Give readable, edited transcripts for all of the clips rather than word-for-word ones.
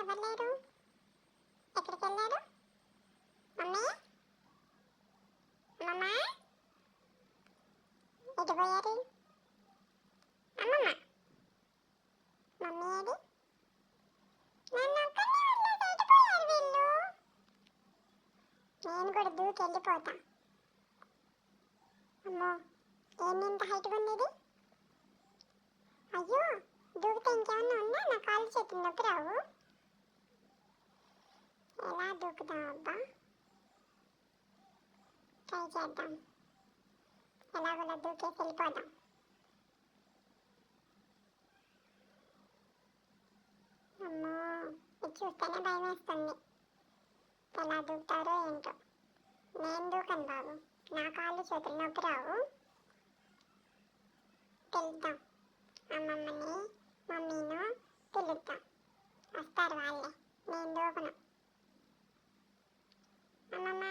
ఎవరు లేరు? ఎక్కడికి వెళ్ళారు? మమ్మీ అమ్మమ్మ ఎటు పోయారు? అమ్మమ్మ మమ్మీ ఏది? నన్ను ఒక్కనే వదిలేసి ఎటు పోయారు వీళ్ళు? నేను కూడా దూకెళ్ళిపోతా. అమ్మో ఏంది ఇంత హైట్గా ఉంది ఇది? అయ్యో దూకితే ఇంకేమన్నా ఉన్నా నా కాళ్ళు చేతులు నొప్పి రావు? ఎలా దూకుదాం అబ్బా, ట్రై చేద్దాం. ఎలాగోలా దూకేసి వెళ్ళిపోదాం. అమ్మో ఇది చూస్తేనే భయం వేస్తుంది. ఎలా దూకుతారో ఏంటో. నేను దూకను బాబు, నా కాళ్ళు చేతులు నొప్పి రావు. పిలుద్దాం అమ్మమ్మని మమ్మీను పిలుద్దాం, వస్తారు వాళ్ళే. నేను దూకను. అమ్మమ్మ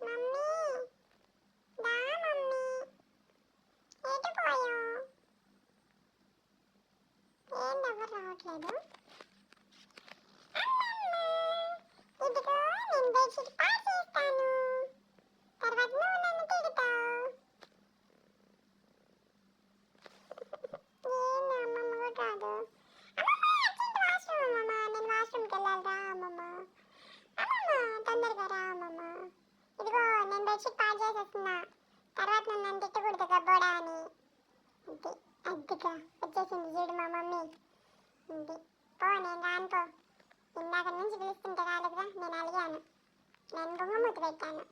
మమ్మీ దా మమ్మీ ఎటు పోయావు? ఏందెవరు రావట్లేదు? అమ్మమ్మ ఇదిగో నేను బెడ్షీట్ పాడు చేస్తాను, తర్వాత నువ్వు నన్ను తిడతావు. ఏంది అమ్మమ్మ కూడా రాదు? అమ్మమ్మ అర్జెంట్ వాష్రూమ్ అమ్మమ్మ, నేను వాష్రూమ్కి వెళ్ళాలి రా అమ్మమ్మ. అమ్మమ్మ తొందరగా రా అమ్మమ్మ. ఇదిగో నేను బెడ్షీట్ పాడు చేసేస్తున్నా, తర్వాత నువ్వు నన్ను తిట్టకూడదు గబ్బోడా అని. అది అద్దుగా వచ్చేసింది చూడు మా మమ్మీ. ఉంది పో, నేను రాను పో. ఇందాక నుంచి పిలుస్తుంటే రాలేదుగా, నేను అలిగాను. నేను బొంగమూతి పెట్టాను.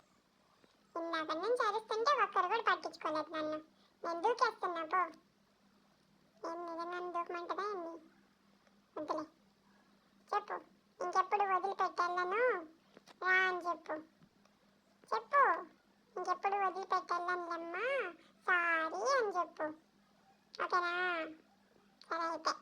ఇందాక నుంచి అరుస్తుంటే ఒక్కరు కూడా పట్టించుకోలేదు నన్ను. నేను దూకేస్తున్నా పో. ఏం నిజంగా దూకమంటదా ఏంది? వద్దులే చెప్పు, ఇంకెప్పుడు వదిలిపెట్టాలను రా అని చెప్పు. చెప్పు ఇంకెప్పుడు వదిలిపెట్టాలమ్మా సారీ అని చెప్పు. ఓకేనా? సరే అయితే.